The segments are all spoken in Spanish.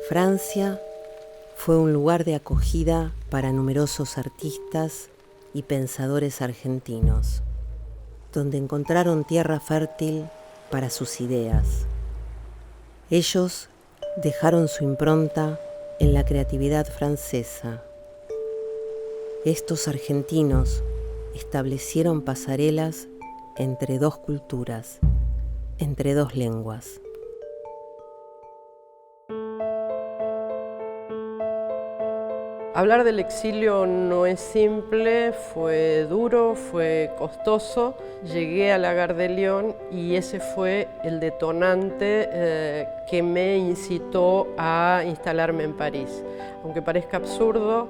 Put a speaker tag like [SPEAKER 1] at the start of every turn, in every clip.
[SPEAKER 1] Francia fue un lugar de acogida para numerosos artistas y pensadores argentinos, donde encontraron tierra fértil para sus ideas. Ellos dejaron su impronta en la creatividad francesa. Estos argentinos establecieron pasarelas entre dos culturas, entre dos lenguas.
[SPEAKER 2] Hablar del exilio no es simple, fue duro, fue costoso. Llegué a la Gare de Lyon y ese fue el detonante que me incitó a instalarme en París. Aunque parezca absurdo,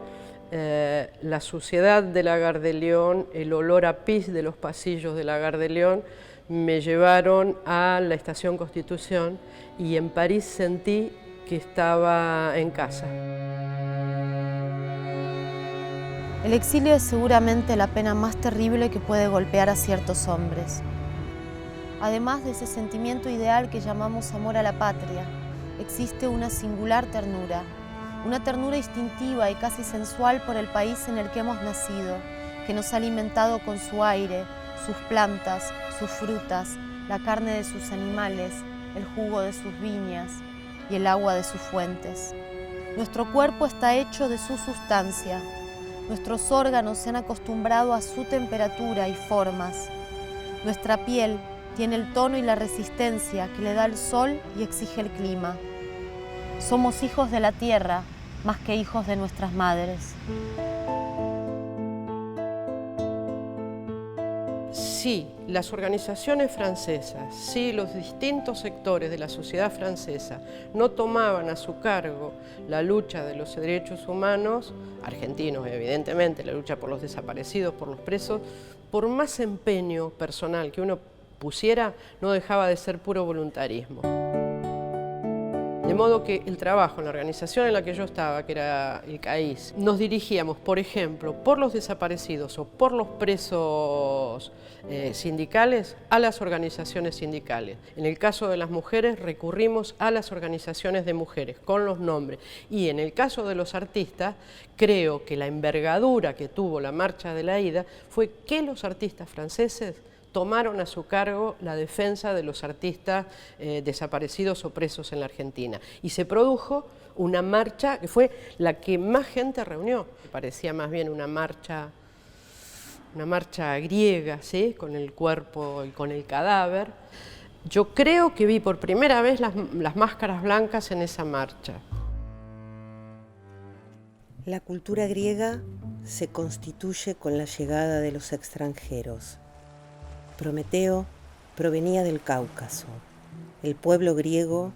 [SPEAKER 2] la suciedad de la Gare de Lyon, el olor a pis de los pasillos de la Gare de Lyon, me llevaron a la Estación Constitución y en París sentí que estaba en casa.
[SPEAKER 3] El exilio es seguramente la pena más terrible que puede golpear a ciertos hombres. Además de ese sentimiento ideal que llamamos amor a la patria, existe una singular ternura, una ternura instintiva y casi sensual por el país en el que hemos nacido, que nos ha alimentado con su aire, sus plantas, sus frutas, la carne de sus animales, el jugo de sus viñas y el agua de sus fuentes. Nuestro cuerpo está hecho de su sustancia. Nuestros órganos se han acostumbrado a su temperatura y formas. Nuestra piel tiene el tono y la resistencia que le da el sol y exige el clima. Somos hijos de la tierra más que hijos de nuestras madres.
[SPEAKER 2] Sí, las organizaciones francesas, sí, los distintos sectores de la sociedad francesa no tomaban a su cargo la lucha de los derechos humanos, argentinos evidentemente, la lucha por los desaparecidos, por los presos, por más empeño personal que uno pusiera, no dejaba de ser puro voluntarismo. De modo que el trabajo en la organización en la que yo estaba, que era el CAIS, nos dirigíamos, por ejemplo, por los desaparecidos o por los presos sindicales, a las organizaciones sindicales. En el caso de las mujeres, recurrimos a las organizaciones de mujeres, con los nombres. Y en el caso de los artistas, creo que la envergadura que tuvo la Marcha de la Ida fue que los artistas franceses tomaron a su cargo la defensa de los artistas desaparecidos o presos en la Argentina. Y se produjo una marcha que fue la que más gente reunió. Parecía más bien una marcha griega, ¿sí? Con el cuerpo y con el cadáver. Yo creo que vi por primera vez las máscaras blancas en esa marcha.
[SPEAKER 1] La cultura griega se constituye con la llegada de los extranjeros. Prometeo provenía del Cáucaso. El pueblo griego,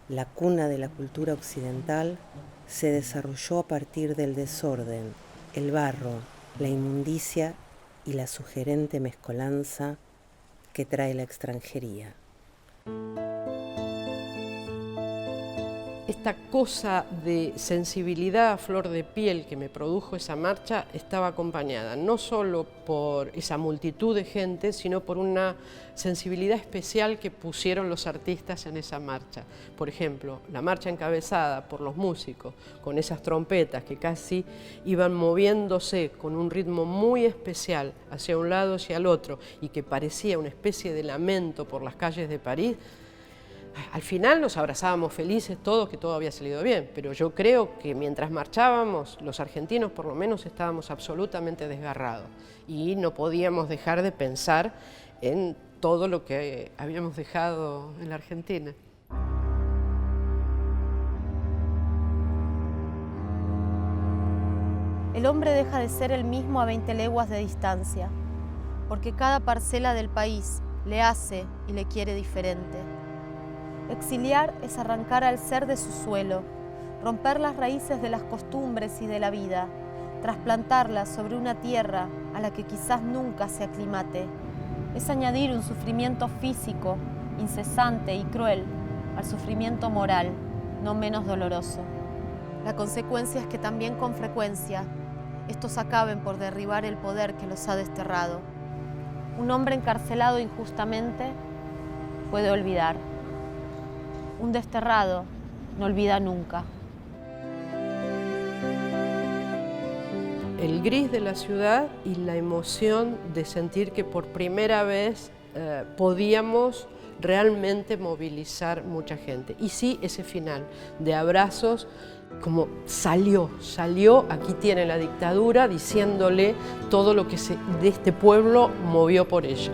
[SPEAKER 1] la cuna de la cultura occidental, se desarrolló a partir del desorden, el barro, la inmundicia y la sugerente mezcolanza que trae la extranjería.
[SPEAKER 2] Esta cosa de sensibilidad a flor de piel que me produjo esa marcha estaba acompañada no solo por esa multitud de gente, sino por una sensibilidad especial que pusieron los artistas en esa marcha. Por ejemplo, la marcha encabezada por los músicos, con esas trompetas que casi iban moviéndose con un ritmo muy especial hacia un lado y hacia el otro, y que parecía una especie de lamento por las calles de París. Al final nos abrazábamos felices todos, que todo había salido bien, pero yo creo que mientras marchábamos, los argentinos por lo menos estábamos absolutamente desgarrados y no podíamos dejar de pensar en todo lo que habíamos dejado en la Argentina.
[SPEAKER 3] El hombre deja de ser el mismo a 20 leguas de distancia, porque cada parcela del país le hace y le quiere diferente. Exiliar es arrancar al ser de su suelo, romper las raíces de las costumbres y de la vida, trasplantarlas sobre una tierra a la que quizás nunca se aclimate. Es añadir un sufrimiento físico, incesante y cruel, al sufrimiento moral, no menos doloroso. La consecuencia es que también con frecuencia estos acaben por derribar el poder que los ha desterrado. Un hombre encarcelado injustamente puede olvidar. Un desterrado no olvida nunca.
[SPEAKER 2] el gris de la ciudad y la emoción de sentir que por primera vez podíamos realmente movilizar mucha gente. Y sí, ese final de abrazos, como salió, aquí tiene la dictadura diciéndole todo lo que de este pueblo movió por ella.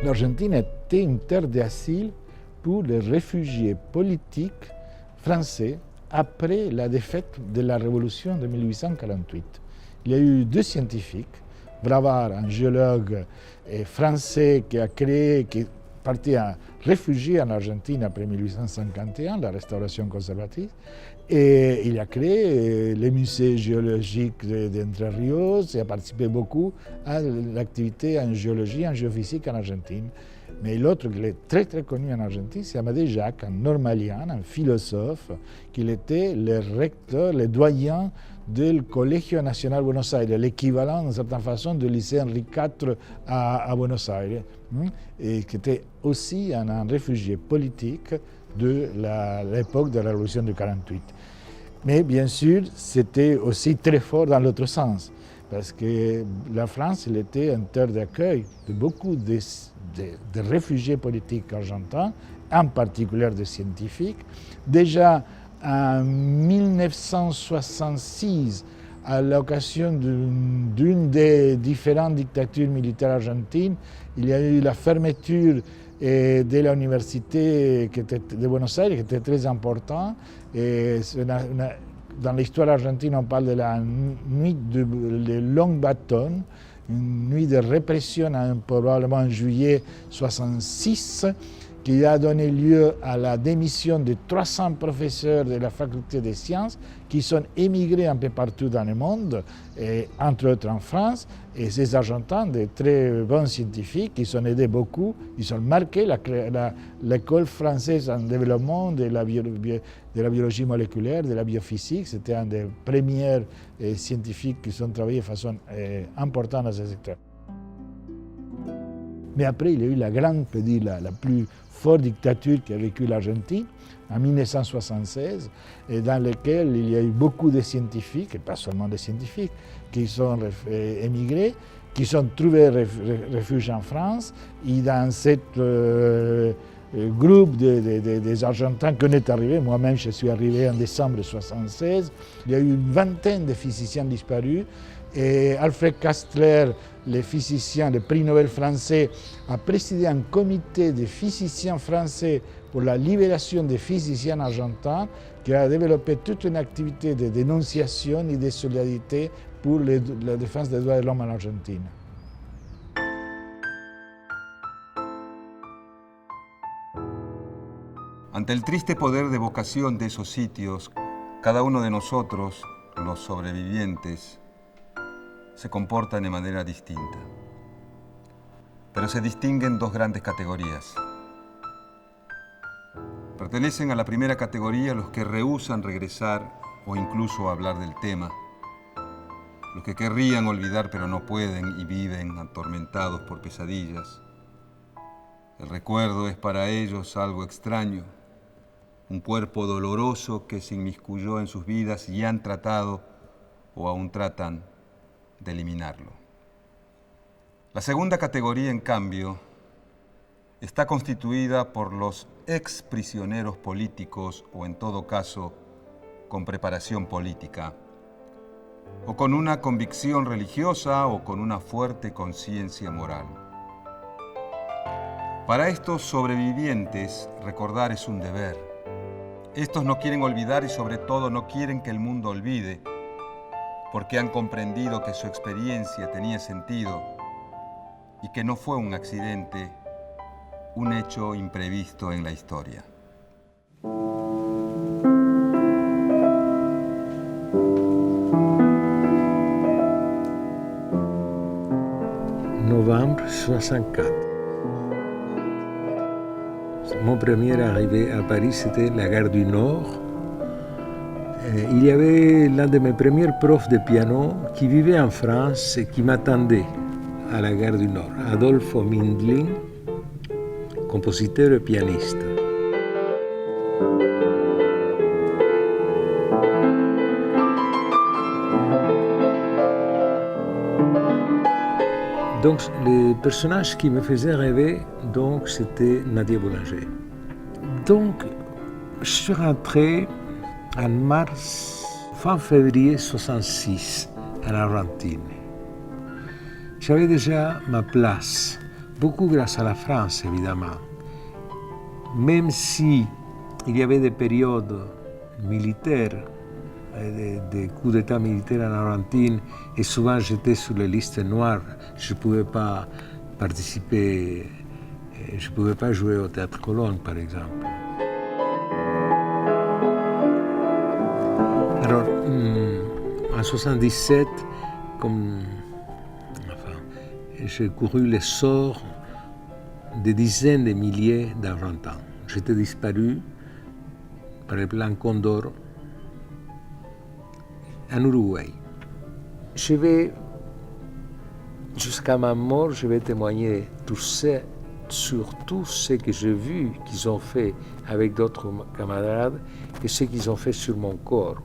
[SPEAKER 4] L'Argentine était une terre d'asile pour les réfugiés politiques français après la défaite de la Révolution de 1848. Il y a eu deux scientifiques, Bravard, un géologue français qui est parti réfugié en Argentine après 1851, la restauration conservatrice, et il a créé les musées géologiques d'Entre Ríos et a participé beaucoup à l'activité en géologie, en géophysique en Argentine. Mais l'autre qui est très très connu en Argentine, c'est Amadé Jacques, un normalien, un philosophe, qui était le recteur, le doyen du Colegio Nacional Buenos Aires, l'équivalent d'une certaine façon du lycée Henri IV à Buenos Aires, et qui était aussi un réfugié politique de l'époque de la Révolution de 1948. Mais bien sûr, c'était aussi très fort dans l'autre sens, parce que la France, elle était une terre d'accueil de beaucoup de réfugiés politiques argentins, en particulier des scientifiques. Déjà en 1966, à l'occasion d'une des différentes dictatures militaires argentines, il y a eu la fermeture de l'université de Buenos Aires, qui était très importante. Et dans l'histoire argentine, on parle de la nuit de longue bâton, une nuit de répression probablement en juillet 1966, qui a donné lieu à la démission de 300 professeurs de la faculté des sciences qui sont émigrés un peu partout dans le monde, et entre autres en France. Et ces Argentins, de très bons scientifiques, qui sont aidés beaucoup, ils ont marqué l'école française en développement de la biologie moléculaire, de la biophysique. C'était un des premiers scientifiques qui ont travaillé de façon importante dans ce secteur. Mais après, il y a eu la plus forte dictature qu'a vécu l'Argentine, en 1976, et dans laquelle il y a eu beaucoup de scientifiques, et pas seulement des scientifiques, qui sont émigrés, qui sont trouvés refuge en France, et dans ce groupe des Argentins qu'on est arrivé, moi-même je suis arrivé en décembre 1976, il y a eu une vingtaine de physiciens disparus, et Alfred Kastler, le physicien, le prix Nobel français, a présidé un comité de physiciens français pour la libération des physiciens argentins, qui a développé toute une activité de dénonciation et de solidarité pour la défense des droits de l'homme en Argentine.
[SPEAKER 5] Ante el triste poder de vocación de esos sitios, cada uno de nosotros, los sobrevivientes, se comportan de manera distinta. Pero se distinguen dos grandes categorías. Pertenecen a la primera categoría los que rehúsan regresar o incluso hablar del tema, los que querrían olvidar pero no pueden y viven atormentados por pesadillas. El recuerdo es para ellos algo extraño, un cuerpo doloroso que se inmiscuyó en sus vidas y han tratado o aún tratan de eliminarlo. La segunda categoría, en cambio, está constituida por los exprisioneros políticos o, en todo caso, con preparación política, o con una convicción religiosa o con una fuerte conciencia moral. Para estos sobrevivientes, recordar es un deber. Estos no quieren olvidar y sobre todo no quieren que el mundo olvide, porque han comprendido que su experiencia tenía sentido y que no fue un accidente, un hecho imprevisto en la historia.
[SPEAKER 6] Novembre 64. Mon premier arrivé à Paris, c'était la gare du Nord. Il y avait l'un de mes premiers profs de piano qui vivait en France et qui m'attendait à la gare du Nord, Adolfo Mindlin, compositeur et pianiste. Donc, les personnages qui me faisaient rêver, donc, c'était Nadia Boulanger. Donc, je suis rentré en mars, fin février 1966, en Argentine. J'avais déjà ma place, beaucoup grâce à la France, évidemment. Même si il y avait des périodes militaires, des coups d'État militaires en Argentine, et souvent j'étais sur les listes noires, je ne pouvais pas participer, je ne pouvais pas jouer au Théâtre Colón, par exemple. Alors, en 1977, j'ai couru les sorts des dizaines de milliers d'Argentins. J'étais disparu par le plan Condor en Uruguay. Je vais, jusqu'à ma mort, je vais témoigner sur tout ce que j'ai vu qu'ils ont fait avec d'autres camarades et ce qu'ils ont fait sur mon corps.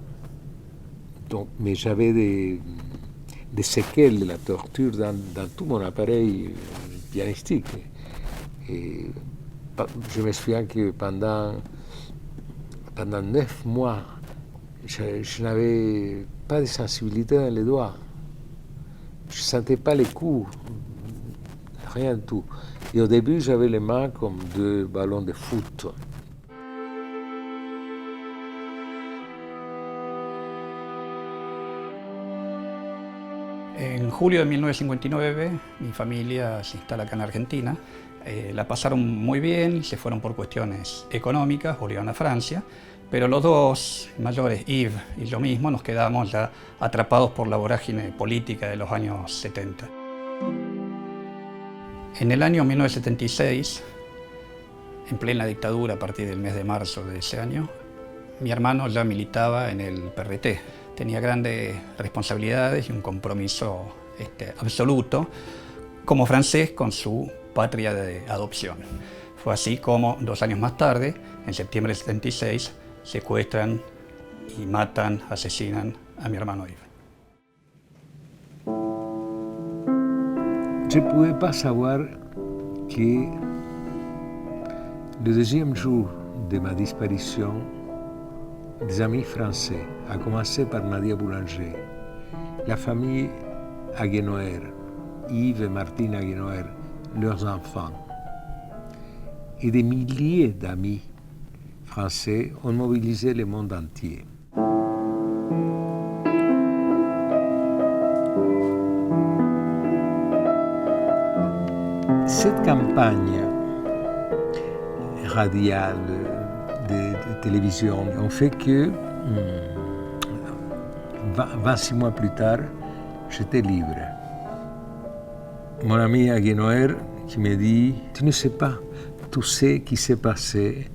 [SPEAKER 6] Donc, mais j'avais des séquelles de la torture dans tout mon appareil pianistique. Et je me souviens que pendant 9 mois, je n'avais pas de sensibilité dans les doigts. Je ne sentais pas les coups, rien du tout. Et au début, j'avais les mains comme 2 ballons de foot.
[SPEAKER 7] En julio de 1959, mi familia se instala acá en Argentina. La pasaron muy bien, se fueron por cuestiones económicas, volvieron a Francia, pero los dos mayores, Yves y yo mismo, nos quedamos ya atrapados por la vorágine política de los años 70. En el año 1976, en plena dictadura a partir del mes de marzo de ese año, mi hermano ya militaba en el PRT. Tenía grandes responsabilidades y un compromiso absoluto como francés con su patria de adopción. Fue así como 2 años más tarde, en septiembre del 76, secuestran y matan, asesinan a mi hermano Yves.
[SPEAKER 6] Je ne pouvais pas savoir que le deuxième jour de ma disparition, des amis français, à commencer par Nadia Boulanger, la famille Aguenoer, Yves et Martine Aguenoer, leurs enfants, et des milliers d'amis français ont mobilisé le monde entier. Cette campagne radiale de télévision ont fait que 26 mois plus tard, j'étais libre. Mon ami Aguenoer qui me dit « Tu ne sais pas tout ce qui s'est passé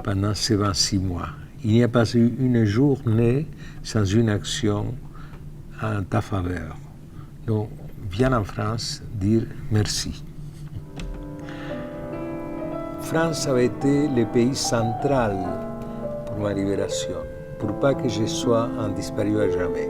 [SPEAKER 6] pendant ces 26 mois. Il n'y a pas eu une journée sans une action en ta faveur. Donc, viens en France dire merci. » France avait été le pays central pour ma libération, pour pas que je sois un disparu à jamais.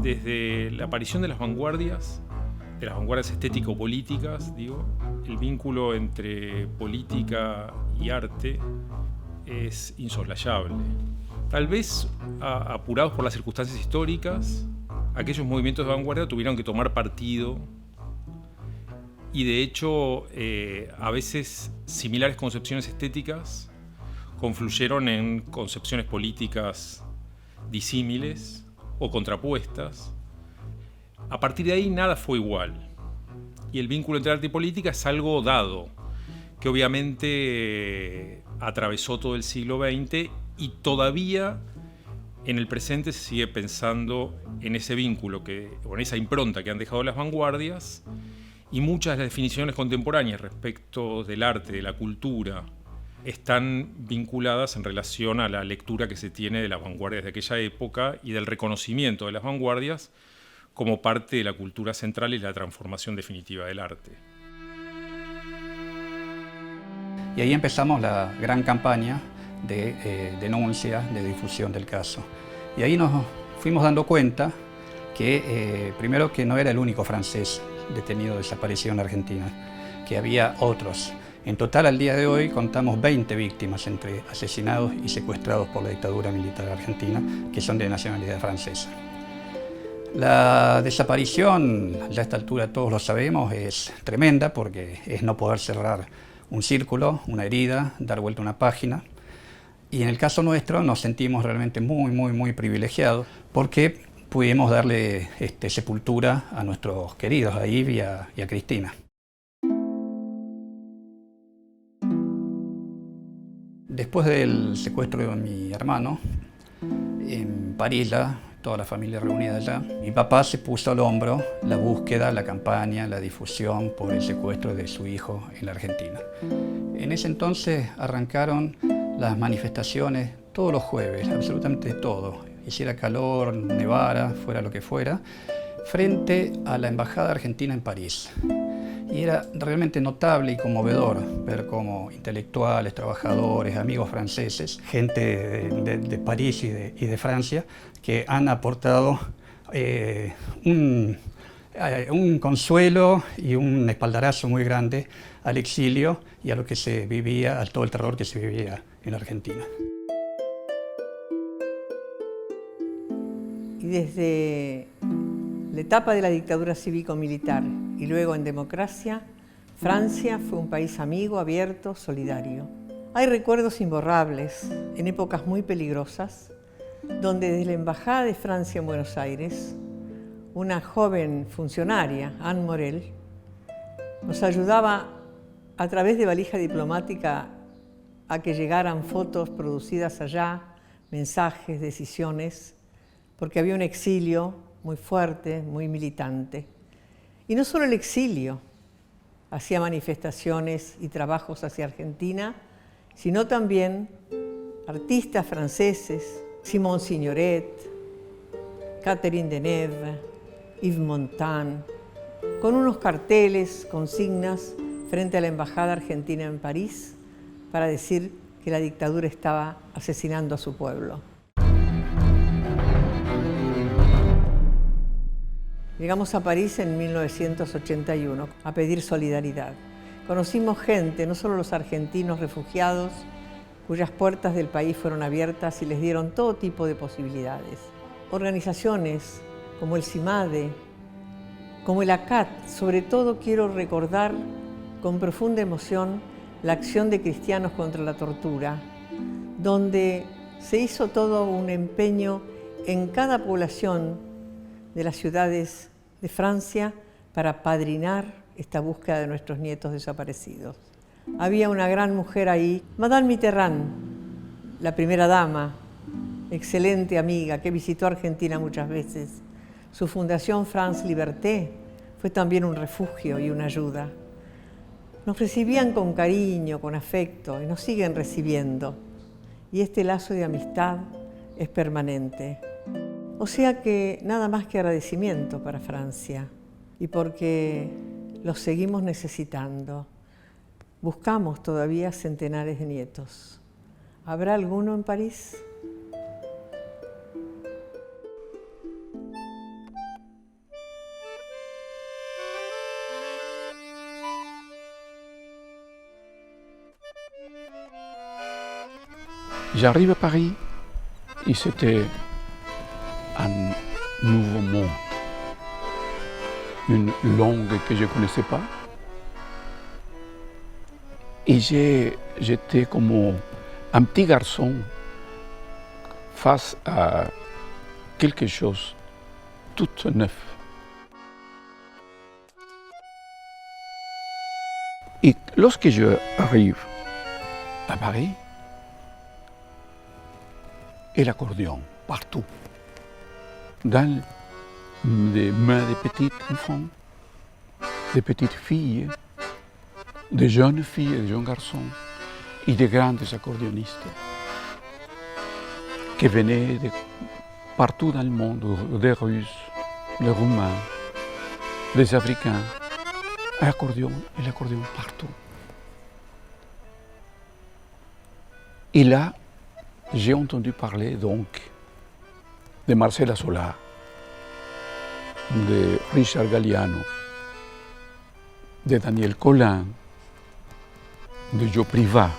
[SPEAKER 8] Desde la aparición de las vanguardias estético-políticas, digo, el vínculo entre política y arte es insoslayable. Tal vez apurados por las circunstancias históricas, aquellos movimientos de vanguardia tuvieron que tomar partido y de hecho a veces similares concepciones estéticas confluyeron en concepciones políticas disímiles o contrapuestas. A partir de ahí nada fue igual y el vínculo entre arte y política es algo dado que obviamente atravesó todo el siglo XX y todavía en el presente se sigue pensando en ese vínculo o en esa impronta que han dejado las vanguardias, y muchas de las definiciones contemporáneas respecto del arte, de la cultura, están vinculadas en relación a la lectura que se tiene de las vanguardias de aquella época y del reconocimiento de las vanguardias como parte de la cultura central y la transformación definitiva del arte.
[SPEAKER 7] Y ahí empezamos la gran campaña de denuncia, de difusión del caso. Y ahí nos fuimos dando cuenta que, primero, que no era el único francés detenido desaparecido en la Argentina, que había otros. En total, al día de hoy, contamos 20 víctimas entre asesinados y secuestrados por la dictadura militar argentina, que son de nacionalidad francesa. La desaparición, ya a esta altura todos lo sabemos, es tremenda porque es no poder cerrar un círculo, una herida, dar vuelta a una página. Y en el caso nuestro nos sentimos realmente muy privilegiados porque pudimos darle sepultura a nuestros queridos, a Yves y a Cristina. Después del secuestro de mi hermano, en París, toda la familia reunida allá, mi papá se puso al hombro la búsqueda, la campaña, la difusión por el secuestro de su hijo en la Argentina. En ese entonces arrancaron las manifestaciones todos los jueves, absolutamente todo, hiciera calor, nevara, fuera lo que fuera, frente a la Embajada Argentina en París. Y era realmente notable y conmovedor ver cómo intelectuales, trabajadores, amigos franceses, gente de París y de Francia, que han aportado un consuelo y un espaldarazo muy grande al exilio y a lo que se vivía, a todo el terror que se vivía en Argentina.
[SPEAKER 9] Y desde la etapa de la dictadura cívico-militar y luego en democracia, Francia fue un país amigo, abierto, solidario. Hay recuerdos imborrables en épocas muy peligrosas, donde desde la Embajada de Francia en Buenos Aires, una joven funcionaria, Anne Morel, nos ayudaba a través de valija diplomática a que llegaran fotos producidas allá, mensajes, decisiones, porque había un exilio muy fuerte, muy militante. Y no solo el exilio hacía manifestaciones y trabajos hacia Argentina, sino también artistas franceses, Simone Signoret, Catherine Deneuve, Yves Montand, con unos carteles, consignas frente a la Embajada Argentina en París para decir que la dictadura estaba asesinando a su pueblo. Llegamos a París en 1981 a pedir solidaridad. Conocimos gente, no solo los argentinos refugiados, cuyas puertas del país fueron abiertas y les dieron todo tipo de posibilidades. Organizaciones como el CIMADE, como el ACAT. Sobre todo quiero recordar con profunda emoción la acción de Cristianos contra la Tortura, donde se hizo todo un empeño en cada población de las ciudades de Francia para apadrinar esta búsqueda de nuestros nietos desaparecidos. Había una gran mujer ahí, Madame Mitterrand, la primera dama, excelente amiga, que visitó Argentina muchas veces. Su fundación France Liberté fue también un refugio y una ayuda. Nos recibían con cariño, con afecto, y nos siguen recibiendo. Y este lazo de amistad es permanente. O sea que nada más que agradecimiento para Francia, y porque los seguimos necesitando. Buscamos todavía centenares de nietos. ¿Habrá alguno en París?
[SPEAKER 10] J'arrive à Paris et c'était un nouveau monde, une langue que je ne connaissais pas. Et j'étais comme un petit garçon face à quelque chose tout neuf. Et lorsque je arrive à Paris, et l'accordéon partout, dans les mains des petits enfants, des petites filles, des jeunes filles et des jeunes garçons. y de grandes acordeonistas que venaient de partout dans le monde, des Russes, les Roumains, les Africains. El acordeón partout. Et là, j'ai entendu parler donc de Marcela Solar, de Richard Galliano, de Daniel Colin, de Joe Privat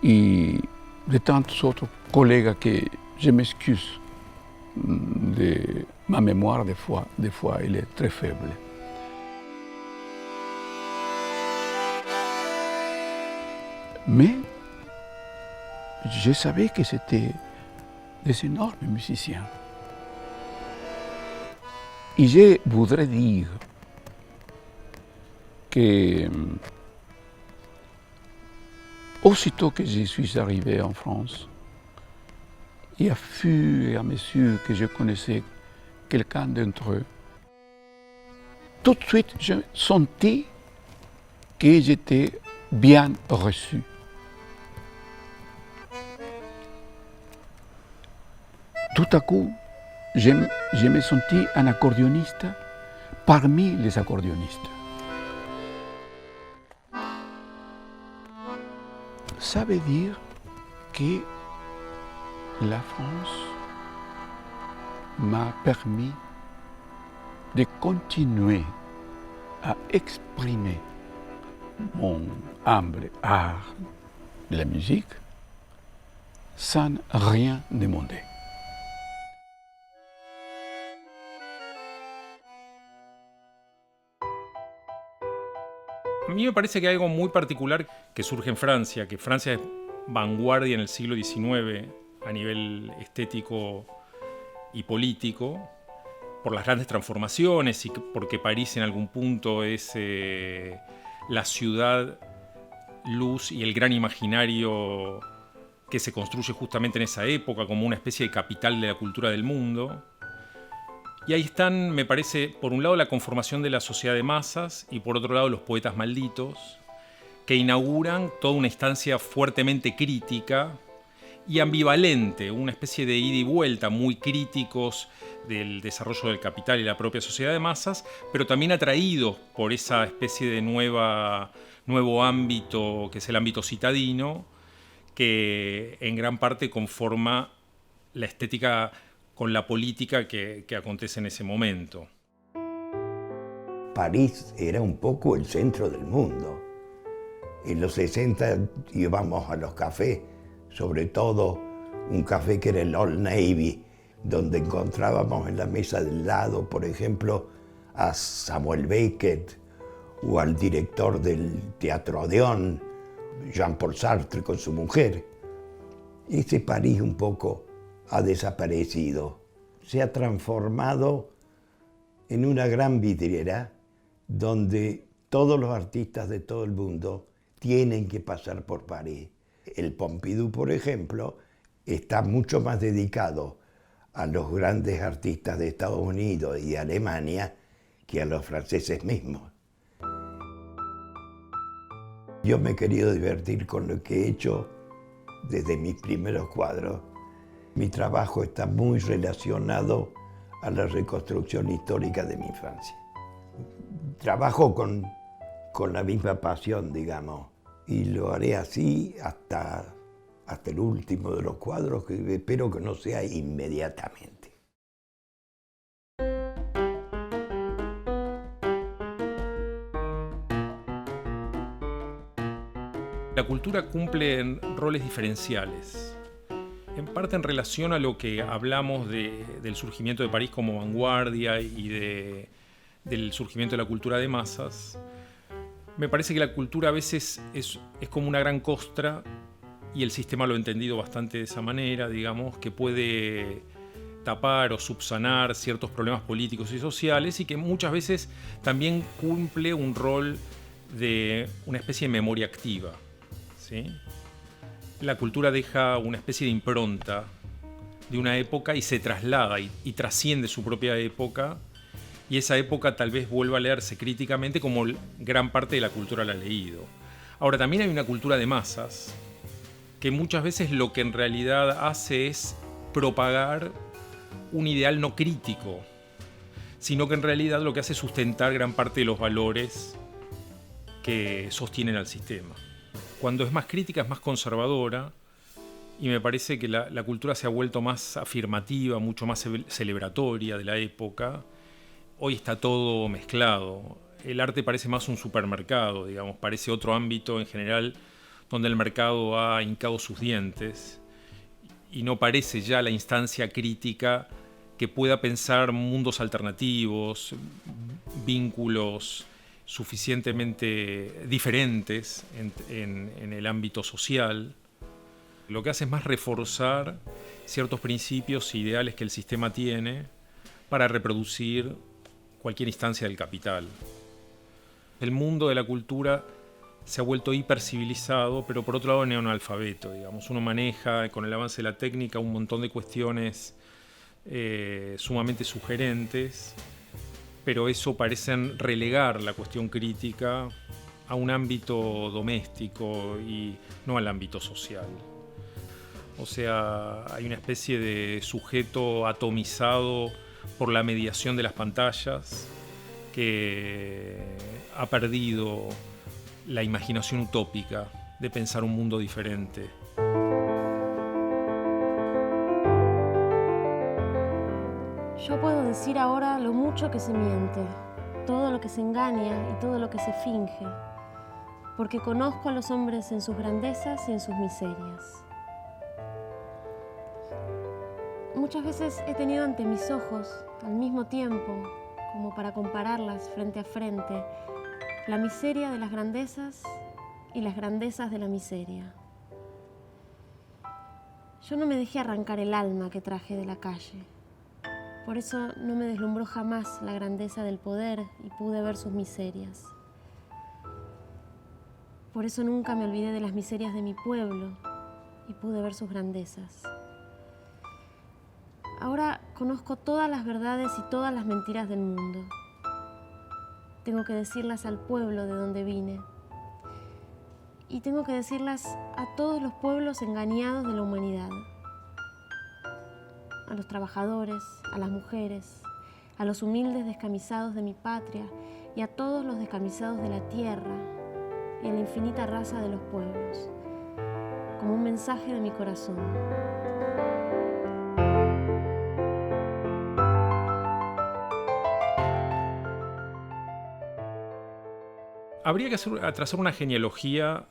[SPEAKER 10] y de tantos otros colegas que je m'excuse de ma mémoire, des fois elle est très faible. Mais je savais que c'était des énormes musiciens. Et je voudrais dire que aussitôt que je suis arrivé en France, et à fur et à mesure que je connaissais quelqu'un d'entre eux, tout de suite je sentis que j'étais bien reçu. Tout à coup, je me sentis un accordéoniste parmi les accordéonistes. Ça veut dire que la France m'a permis de continuer à exprimer mon humble art de la musique sans rien demander.
[SPEAKER 8] A mí me parece que hay algo muy particular que surge en Francia, que Francia es vanguardia en el siglo XIX a nivel estético y político, por las grandes transformaciones y porque París en algún punto es la ciudad luz y el gran imaginario que se construye justamente en esa época como una especie de capital de la cultura del mundo. Y ahí están, me parece, por un lado la conformación de la sociedad de masas y por otro lado los poetas malditos, que inauguran toda una instancia fuertemente crítica y ambivalente, una especie de ida y vuelta, muy críticos del desarrollo del capital y la propia sociedad de masas, pero también atraídos por esa especie de nuevo ámbito, que es el ámbito citadino, que en gran parte conforma la estética con la política que acontece en ese momento.
[SPEAKER 11] París era un poco el centro del mundo. En los 60 íbamos a los cafés, sobre todo un café que era el Old Navy, donde encontrábamos en la mesa del lado, por ejemplo, a Samuel Beckett o al director del Teatro Odeón, Jean-Paul Sartre con su mujer. Ese París un poco ha desaparecido, se ha transformado en una gran vidriera donde todos los artistas de todo el mundo tienen que pasar por París. El Pompidou, por ejemplo, está mucho más dedicado a los grandes artistas de Estados Unidos y de Alemania que a los franceses mismos. Yo me he querido divertir con lo que he hecho desde mis primeros cuadros. Mi trabajo está muy relacionado a la reconstrucción histórica de mi infancia. Trabajo con la misma pasión, digamos, y lo haré así hasta el último de los cuadros, que espero que no sea inmediatamente.
[SPEAKER 8] La cultura cumple roles diferenciales, en parte en relación a lo que hablamos del surgimiento de París como vanguardia y del surgimiento de la cultura de masas. Me parece que la cultura a veces es como una gran costra, y el sistema lo ha entendido bastante de esa manera, digamos, que puede tapar o subsanar ciertos problemas políticos y sociales, y que muchas veces también cumple un rol de una especie de memoria activa, ¿sí? La cultura deja una especie de impronta de una época y se traslada y trasciende su propia época, y esa época tal vez vuelva a leerse críticamente como gran parte de la cultura la ha leído. Ahora, también hay una cultura de masas que muchas veces lo que en realidad hace es propagar un ideal no crítico, sino que en realidad lo que hace es sustentar gran parte de los valores que sostienen al sistema. Cuando es más crítica, es más conservadora, y me parece que la cultura se ha vuelto más afirmativa, mucho más celebratoria de la época. Hoy está todo mezclado. El arte parece más un supermercado, digamos, parece otro ámbito en general donde el mercado ha hincado sus dientes y no parece ya la instancia crítica que pueda pensar mundos alternativos, vínculos suficientemente diferentes en el ámbito social. Lo que hace es más reforzar ciertos principios e ideales que el sistema tiene para reproducir cualquier instancia del capital. El mundo de la cultura se ha vuelto hipercivilizado, pero por otro lado neoanalfabeto, digamos. Uno maneja con el avance de la técnica un montón de cuestiones sumamente sugerentes, pero eso parecen relegar la cuestión crítica a un ámbito doméstico y no al ámbito social. O sea, hay una especie de sujeto atomizado por la mediación de las pantallas que ha perdido la imaginación utópica de pensar un mundo diferente.
[SPEAKER 3] Yo puedo decir ahora lo mucho que se miente, todo lo que se engaña y todo lo que se finge, porque conozco a los hombres en sus grandezas y en sus miserias. Muchas veces he tenido ante mis ojos, al mismo tiempo, como para compararlas frente a frente, la miseria de las grandezas y las grandezas de la miseria. Yo no me dejé arrancar el alma que traje de la calle. Por eso no me deslumbró jamás la grandeza del poder y pude ver sus miserias. Por eso nunca me olvidé de las miserias de mi pueblo y pude ver sus grandezas. Ahora conozco todas las verdades y todas las mentiras del mundo. Tengo que decirlas al pueblo de donde vine. Y tengo que decirlas a todos los pueblos engañados de la humanidad. A los trabajadores, a las mujeres, a los humildes descamisados de mi patria y a todos los descamisados de la tierra y a la infinita raza de los pueblos, como un mensaje de mi corazón.
[SPEAKER 8] Habría que trazar una genealogía,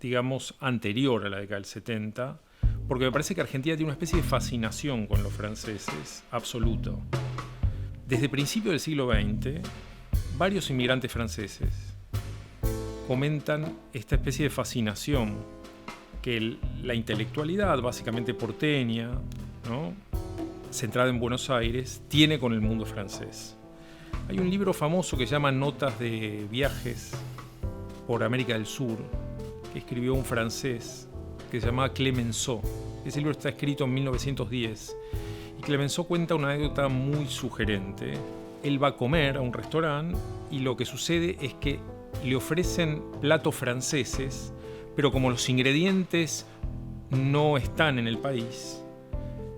[SPEAKER 8] digamos, anterior a la década del 70, porque me parece que Argentina tiene una especie de fascinación con los franceses, absoluto. Desde principios del siglo XX, varios inmigrantes franceses comentan esta especie de fascinación que la intelectualidad, básicamente porteña, ¿no?, centrada en Buenos Aires, tiene con el mundo francés. Hay un libro famoso que se llama Notas de viajes por América del Sur, que escribió un francés que se llamaba Clemenceau. Ese libro está escrito en 1910 y Clemenceau cuenta una anécdota muy sugerente. Él va a comer a un restaurante y lo que sucede es que le ofrecen platos franceses, pero como los ingredientes no están en el país,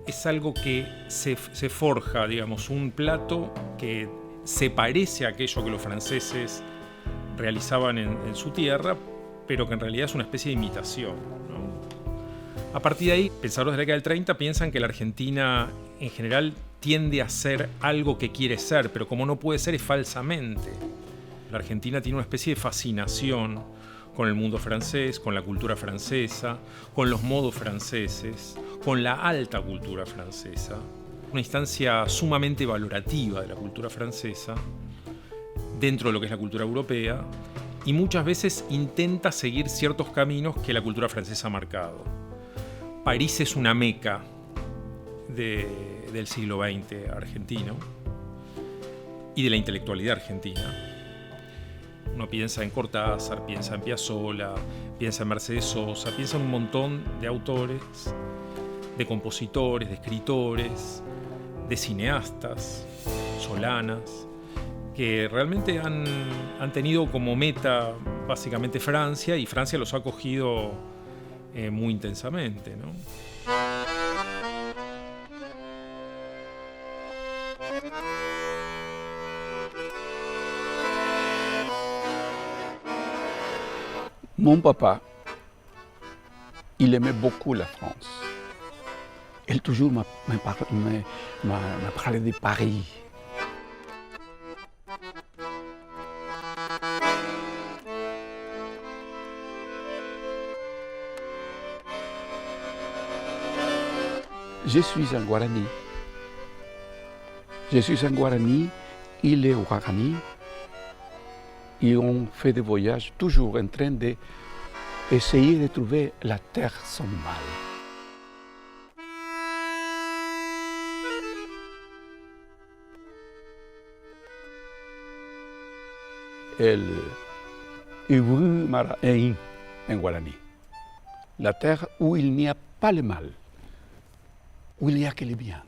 [SPEAKER 8] es algo que se forja, digamos, un plato que se parece a aquello que los franceses realizaban en su tierra, pero que en realidad es una especie de imitación, ¿no? A partir de ahí, pensadores de la década del 30 piensan que la Argentina en general tiende a ser algo que quiere ser, pero como no puede ser es falsamente. La Argentina tiene una especie de fascinación con el mundo francés, con la cultura francesa, con los modos franceses, con la alta cultura francesa. Una instancia sumamente valorativa de la cultura francesa dentro de lo que es la cultura europea y muchas veces intenta seguir ciertos caminos que la cultura francesa ha marcado. París es una meca del siglo XX argentino y de la intelectualidad argentina. Uno piensa en Cortázar, piensa en Piazzolla, piensa en Mercedes Sosa, piensa en un montón de autores, de compositores, de escritores, de cineastas, Solanas, que realmente han tenido como meta básicamente Francia, y Francia los ha acogido muy intensamente, ¿no?
[SPEAKER 10] Mon papa, il aimait beaucoup la France. Il toujours me parlait de Paris. Je suis un Guarani. Je suis un Guarani, il est Guarani. Et on fait des voyages toujours en train d'essayer de trouver la terre sans mal. El Ibu Marain en guaraní. La terre où il n'y a pas le mal, où il n'y a que le bien.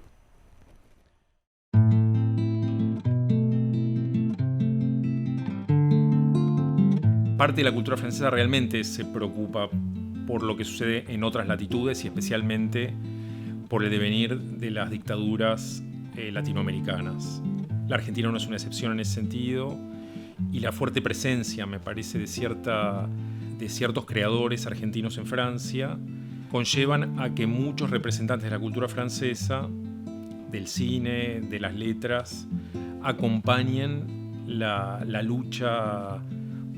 [SPEAKER 8] Parte de la cultura francesa realmente se preocupa por lo que sucede en otras latitudes y especialmente por el devenir de las dictaduras latinoamericanas. La Argentina no es una excepción en ese sentido, y la fuerte presencia, me parece, de ciertos creadores argentinos en Francia conllevan a que muchos representantes de la cultura francesa, del cine, de las letras, acompañen la lucha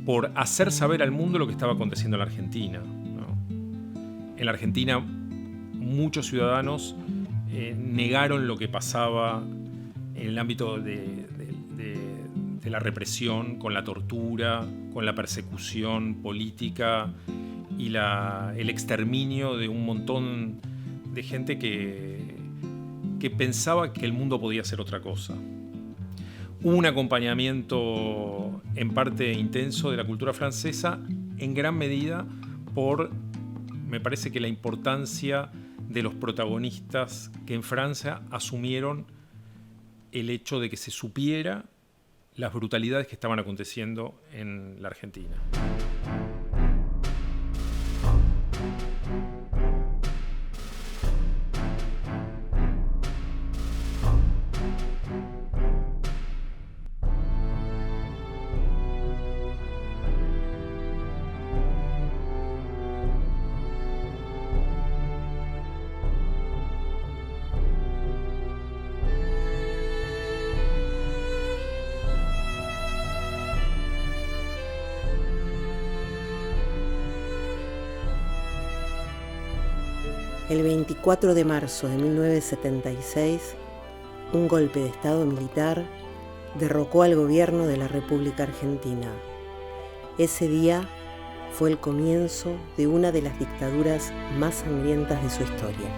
[SPEAKER 8] por hacer saber al mundo lo que estaba aconteciendo en la Argentina, ¿no? En la Argentina muchos ciudadanos negaron lo que pasaba en el ámbito de la represión, con la tortura, con la persecución política y el exterminio de un montón de gente que pensaba que el mundo podía ser otra cosa. Hubo un acompañamiento en parte intenso de la cultura francesa, en gran medida por, me parece que la importancia de los protagonistas que en Francia asumieron el hecho de que se supiera las brutalidades que estaban aconteciendo en la Argentina.
[SPEAKER 1] El 24 de marzo de 1976, un golpe de Estado militar derrocó al gobierno de la República Argentina. Ese día fue el comienzo de una de las dictaduras más sangrientas de su historia.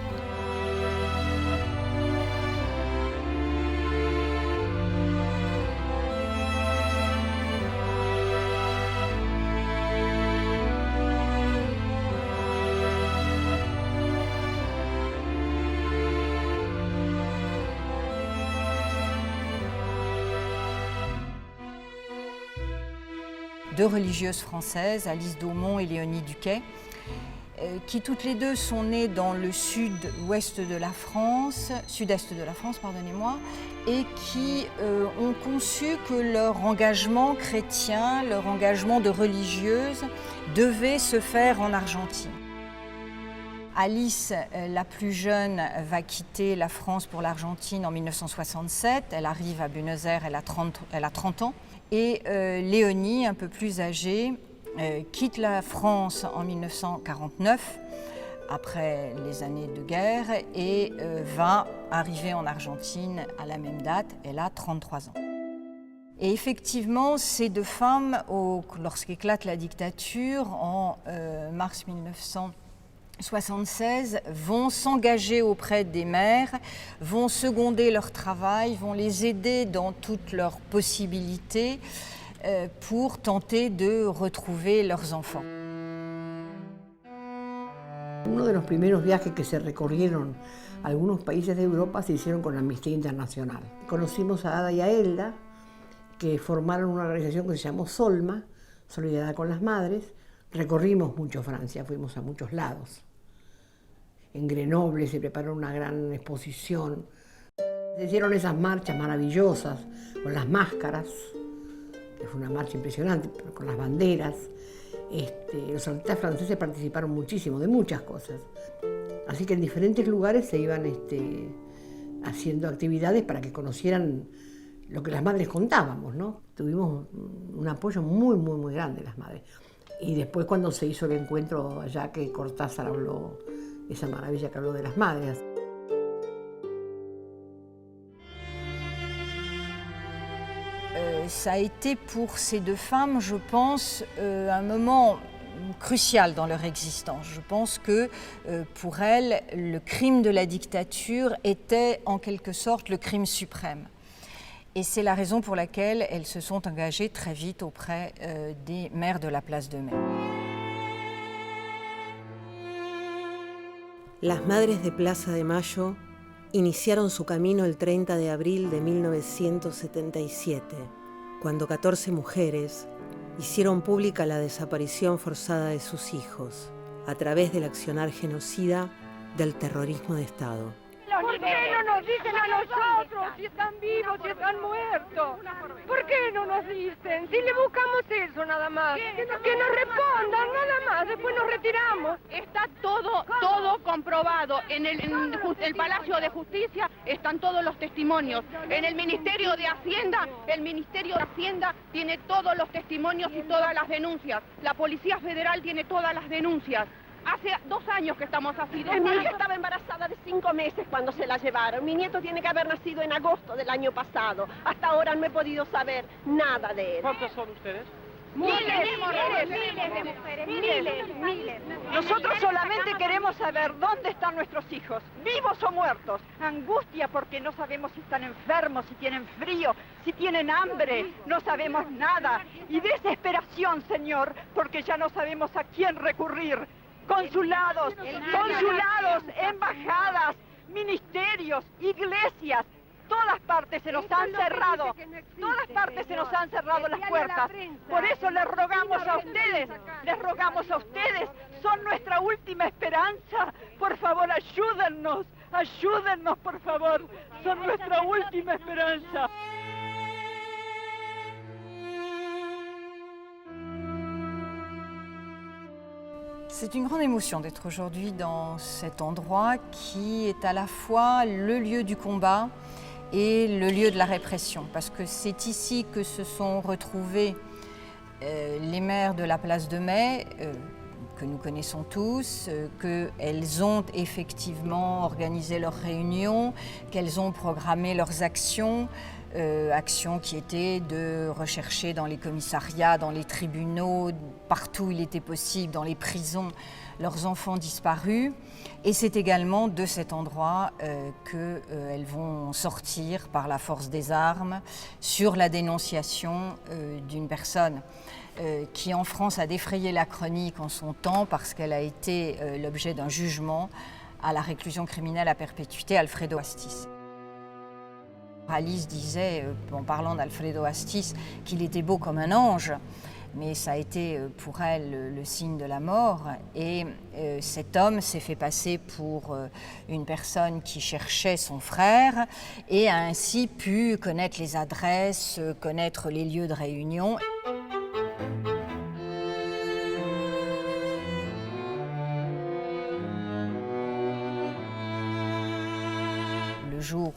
[SPEAKER 12] Deux religieuses françaises, Alice Daumont et Léonie Duquet, qui toutes les deux sont nées dans le sud-est de la France, pardonnez-moi, et qui ont conçu que leur engagement chrétien, leur engagement de religieuse devait se faire en Argentine. Alice, la plus jeune, va quitter la France pour l'Argentine en 1967. Elle arrive à Buenos Aires, elle a 30 ans. Et Léonie, un peu plus âgée, quitte la France en 1949, après les années de guerre, et va arriver en Argentine à la même date. Elle a 33 ans. Et effectivement, ces deux femmes, lorsqu'éclate la dictature, en mars 1976, vont s'engager auprès des mères, vont seconder leur travail, vont les aider dans toutes leurs possibilités pour tenter de retrouver leurs enfants.
[SPEAKER 13] Uno de los primeros viajes que se recorrieron a algunos países de Europa se hicieron con Amnistía Internacional. Conocimos a Ada y a Elda, que formaron una organización que se llamó Solma, Solidaridad con las Madres. Recorrimos mucho Francia, fuimos a muchos lados. En Grenoble se preparó una gran exposición. Se hicieron esas marchas maravillosas con las máscaras, que fue una marcha impresionante, con las banderas. Los artistas franceses participaron muchísimo de muchas cosas. Así que en diferentes lugares se iban haciendo actividades para que conocieran lo que las madres contábamos, ¿no? Tuvimos un apoyo muy, muy, muy grande las madres. Y después cuando se hizo el encuentro allá que Cortázar habló, esa maravilla que habló de las madres.
[SPEAKER 12] Ça a été pour ces deux femmes, je pense, un moment crucial dans leur existence. Je pense que pour elles, le crime de la dictature était en quelque sorte le crime suprême. Et c'est la raison pour laquelle elles se sont engagées très vite auprès des mères de la Place de Mai.
[SPEAKER 1] Las Madres de Plaza de Mayo iniciaron su camino el 30 de abril de 1977, cuando 14 mujeres hicieron pública la desaparición forzada de sus hijos a través del accionar genocida del terrorismo de Estado.
[SPEAKER 14] ¿Por qué no nos dicen a nosotros si están vivos, si están muertos? ¿Por qué no nos dicen? Si le buscamos eso nada más. Que nos respondan nada más, después nos retiramos.
[SPEAKER 15] Está todo comprobado. En el Palacio de Justicia están todos los testimonios. En el Ministerio de Hacienda tiene todos los testimonios y todas las denuncias. La Policía Federal tiene todas las denuncias. Hace 2 años que estamos así.
[SPEAKER 16] Mi hija estaba embarazada de 5 meses cuando se la llevaron. Mi nieto tiene que haber nacido en agosto del año pasado. Hasta ahora no he podido saber nada de él.
[SPEAKER 14] ¿Cuántos son ustedes?
[SPEAKER 16] Miles de mujeres, miles.
[SPEAKER 14] Nosotros solamente queremos saber dónde están nuestros hijos, vivos o muertos. Angustia porque no sabemos si están enfermos, si tienen frío, si tienen hambre, no sabemos nada. Y desesperación, Señor, porque ya no sabemos a quién recurrir. Consulados, embajadas, ministerios, iglesias, todas partes se nos han cerrado, las puertas. Por eso les rogamos a ustedes, son nuestra última esperanza. Por favor, ayúdennos, por favor, son nuestra última esperanza.
[SPEAKER 12] C'est une grande émotion d'être aujourd'hui dans cet endroit qui est à la fois le lieu du combat et le lieu de la répression, parce que c'est ici que se sont retrouvées les mères de la Place de Mai, que nous connaissons tous, qu'elles ont effectivement organisé leurs réunions, qu'elles ont programmé leurs actions, actions qui étaient de rechercher dans les commissariats, dans les tribunaux, partout où il était possible, dans les prisons, leurs enfants disparus. Et c'est également de cet endroit qu'elles vont sortir par la force des armes sur la dénonciation d'une personne qui en France a défrayé la chronique en son temps parce qu'elle a été l'objet d'un jugement à la réclusion criminelle à perpétuité, Alfredo Astiz. Alice disait, en parlant d'Alfredo Astiz, qu'il était beau comme un ange, mais ça a été pour elle le signe de la mort. Et cet homme s'est fait passer pour une personne qui cherchait son frère et a ainsi pu connaître les adresses, connaître les lieux de réunion. Le jour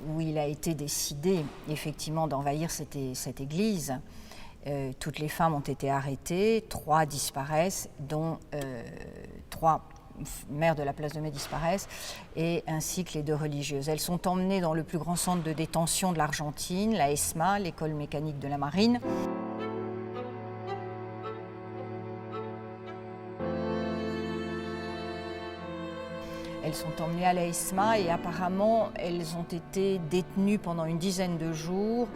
[SPEAKER 12] où il a été décidé effectivement d'envahir cette église, toutes les femmes ont été arrêtées, 3 disparaissent, dont 3 mères de la Place de Mai disparaissent, et ainsi que les 2 religieuses. Elles sont emmenées dans le plus grand centre de détention de l'Argentine, la ESMA, l'école mécanique de la marine. Elles sont emmenées à la ESMA et apparemment elles ont été détenues pendant une dizaine de jours,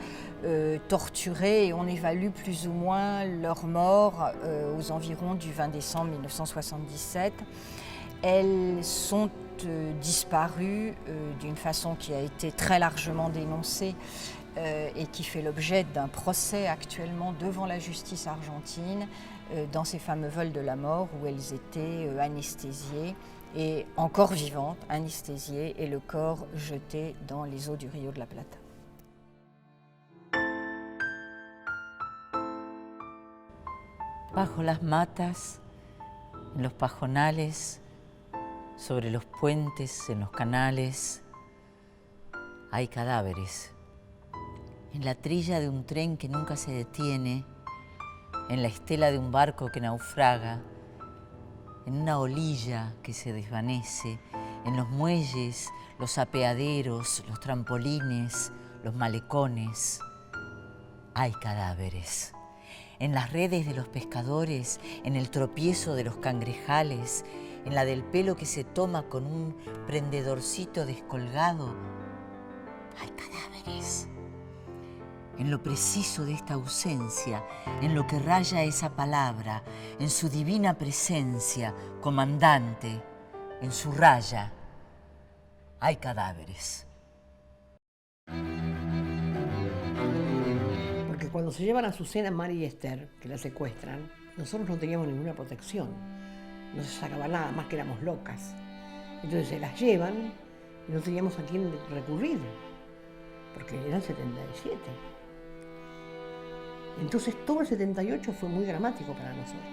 [SPEAKER 12] torturées, et on évalue plus ou moins leur mort aux environs du 20 décembre 1977. Elles sont disparues d'une façon qui a été très largement dénoncée et qui fait l'objet d'un procès actuellement devant la justice argentine dans ces fameux vols de la mort où elles étaient anesthésiées et encore vivantes, anesthésiées, et le corps jeté dans les eaux du Rio de la Plata.
[SPEAKER 17] Bajo las matas, en los pajonales, sobre los puentes, en los canales, hay cadáveres. En la trilla de un tren que nunca se detiene, en la estela de un barco que naufraga, en una olilla que se desvanece, en los muelles, los apeaderos, los trampolines, los malecones, hay cadáveres. En las redes de los pescadores, en el tropiezo de los cangrejales, en la del pelo que se toma con un prendedorcito descolgado, hay cadáveres. En lo preciso de esta ausencia, en lo que raya esa palabra, en su divina presencia, comandante, en su raya, hay cadáveres.
[SPEAKER 13] Porque cuando se llevan a Azucena, Mari y Esther, que la secuestran, nosotros no teníamos ninguna protección. No se sacaba nada, más que éramos locas. Entonces se las llevan y no teníamos a quién recurrir, porque era el 77. Entonces todo el 78 fue muy dramático para nosotros,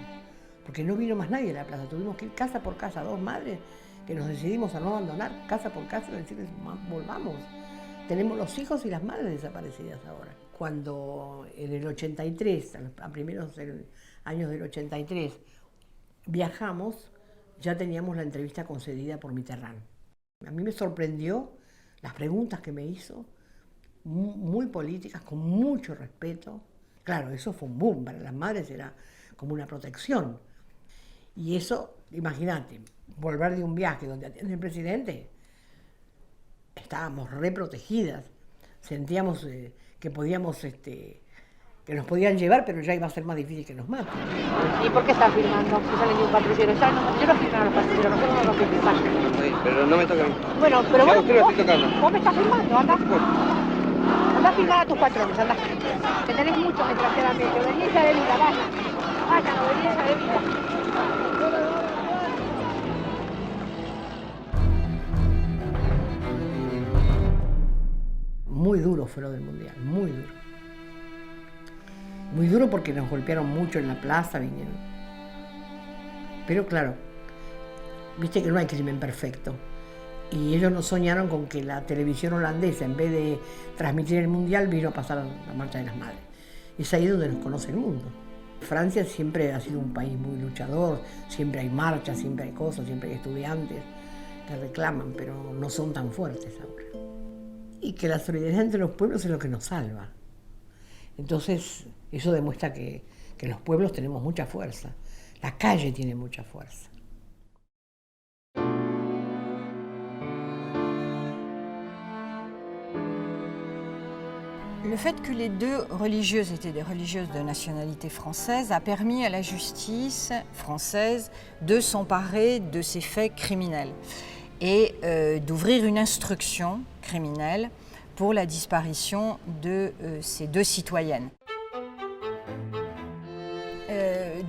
[SPEAKER 13] porque no vino más nadie a la plaza. Tuvimos que ir casa por casa, dos madres que nos decidimos a no abandonar, casa por casa, y decirles, volvamos. Tenemos los hijos y las madres desaparecidas ahora. Cuando en el 83, a primeros años del 83, viajamos, ya teníamos la entrevista concedida por Mitterrand. A mí me sorprendió las preguntas que me hizo, muy políticas, con mucho respeto. Claro, eso fue un boom, para las madres era como una protección. Y eso, imagínate, volver de un viaje donde atiende el presidente, estábamos reprotegidas, sentíamos que podíamos, que nos podían llevar, pero ya iba a ser más difícil que nos maten.
[SPEAKER 18] ¿Y por qué estás firmando? Si sale ni un patrullero. Yo no firmo a los patrulleros, nosotros no nos firmamos.
[SPEAKER 19] Sí, pero no me toca a mí.
[SPEAKER 18] Bueno, pero
[SPEAKER 19] yo usted lo estoy tocando.
[SPEAKER 18] Vos me estás firmando, anda. Anda a firmar a tus patrones, anda. Que tenés mucho, desgraciadamente. Obediencia de vida, vaya. Vaya, obediencia de vida.
[SPEAKER 13] Muy duro fue lo del Mundial, muy duro. Muy duro porque nos golpearon mucho en la plaza, vinieron. Pero claro, viste que no hay crimen perfecto. Y ellos nos soñaron con que la televisión holandesa, en vez de transmitir el Mundial, vino a pasar la Marcha de las Madres. Es ahí donde nos conoce el mundo. Francia siempre ha sido un país muy luchador, siempre hay marchas, siempre hay cosas, siempre hay estudiantes que reclaman, pero no son tan fuertes ahora. Y que la solidaridad entre los pueblos es lo que nos salva. Entonces, eso demuestra que los pueblos tenemos mucha fuerza. La calle tiene mucha fuerza.
[SPEAKER 12] Le fait que les deux religieuses étaient des religieuses de nationalité française a permis à la justice française de s'emparer de ces faits criminels et d'ouvrir une instruction criminelle pour la disparition de ces deux citoyennes.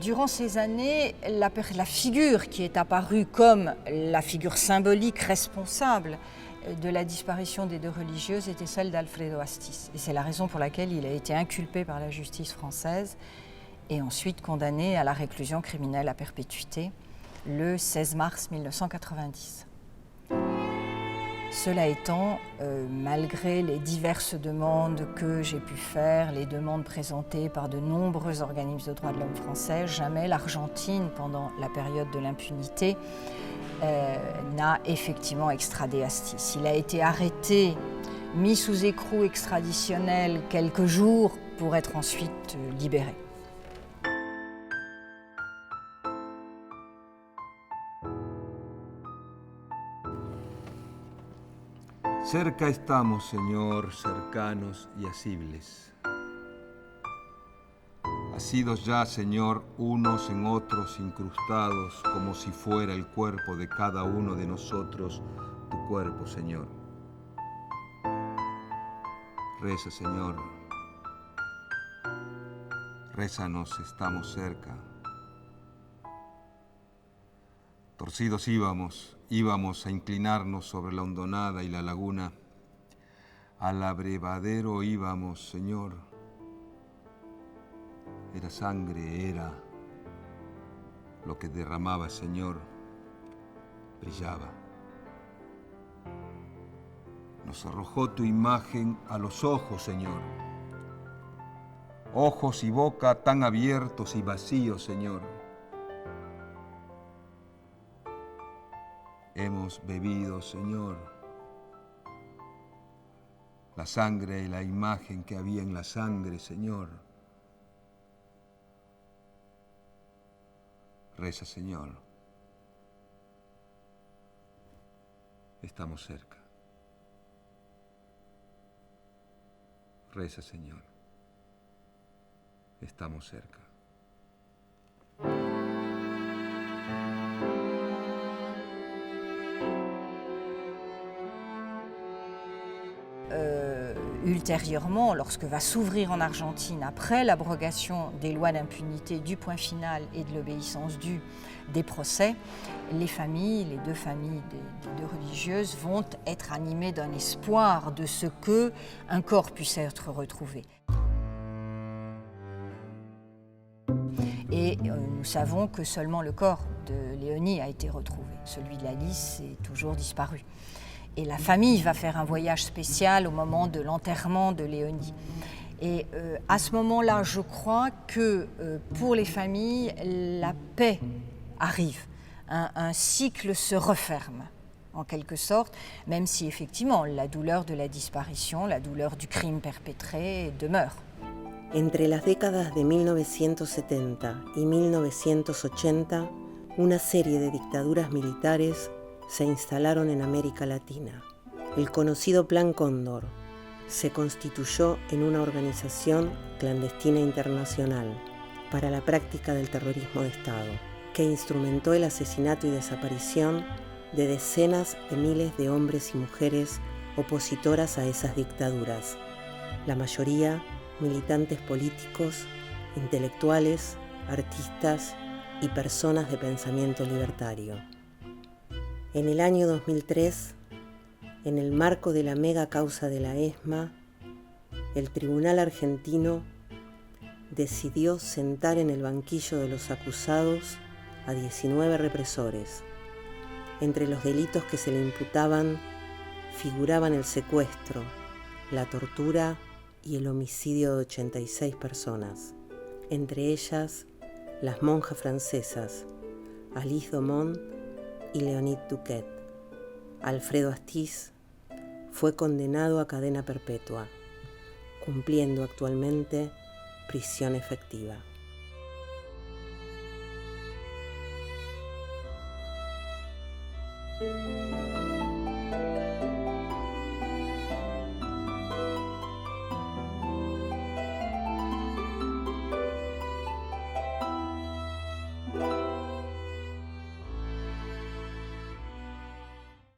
[SPEAKER 12] Durant ces années, la figure qui est apparue comme la figure symbolique responsable de la disparition des deux religieuses était celle d'Alfredo Astiz. Et c'est la raison pour laquelle il a été inculpé par la justice française et ensuite condamné à la réclusion criminelle à perpétuité le 16 mars 1990. Cela étant, malgré les diverses demandes que j'ai pu faire, les demandes présentées par de nombreux organismes de droits de l'homme français, jamais l'Argentine, pendant la période de l'impunité, n'a effectivement extradé Astiz. Il a été arrêté, mis sous écrou extraditionnel quelques jours pour être ensuite libéré.
[SPEAKER 5] Cerca estamos, Señor, cercanos y asibles. Asidos ya, Señor, unos en otros incrustados, como si fuera el cuerpo de cada uno de nosotros, tu cuerpo, Señor. Reza, Señor. Rézanos, estamos cerca. Torcidos íbamos a inclinarnos sobre la hondonada y la laguna. Al abrevadero íbamos, Señor. Era sangre, era lo que derramaba, Señor. Brillaba. Nos arrojó tu imagen a los ojos, Señor. Ojos y boca tan abiertos y vacíos, Señor. Hemos bebido, Señor, la sangre y la imagen que había en la sangre, Señor. Reza, Señor. Estamos cerca. Reza, Señor. Estamos cerca.
[SPEAKER 12] Ultérieurement, lorsque va s'ouvrir en Argentine, après l'abrogation des lois d'impunité, du point final et de l'obéissance due des procès, les familles, les deux familles des deux religieuses vont être animées d'un espoir de ce qu'un corps puisse être retrouvé. Et nous savons que seulement le corps de Léonie a été retrouvé. Celui de Alice est toujours disparu. Et la famille va faire un voyage spécial au moment de l'enterrement de Léonie. Et à ce moment-là, je crois que pour les familles, la paix arrive. Un cycle se referme, en quelque sorte, même si effectivement la douleur de la disparition, la douleur du crime perpétré demeure.
[SPEAKER 1] Entre las décadas de 1970 y 1980, una serie de dictaduras militares se instalaron en América Latina. El conocido Plan Cóndor se constituyó en una organización clandestina internacional para la práctica del terrorismo de Estado, que instrumentó el asesinato y desaparición de decenas de miles de hombres y mujeres opositoras a esas dictaduras, la mayoría militantes políticos, intelectuales, artistas y personas de pensamiento libertario. En el año 2003, en el marco de la mega causa de la ESMA, el Tribunal Argentino decidió sentar en el banquillo de los acusados a 19 represores. Entre los delitos que se le imputaban figuraban el secuestro, la tortura y el homicidio de 86 personas, entre ellas las monjas francesas Alice Domon y Léonie Touquet. Alfredo Astiz fue condenado a cadena perpetua, cumpliendo actualmente prisión efectiva.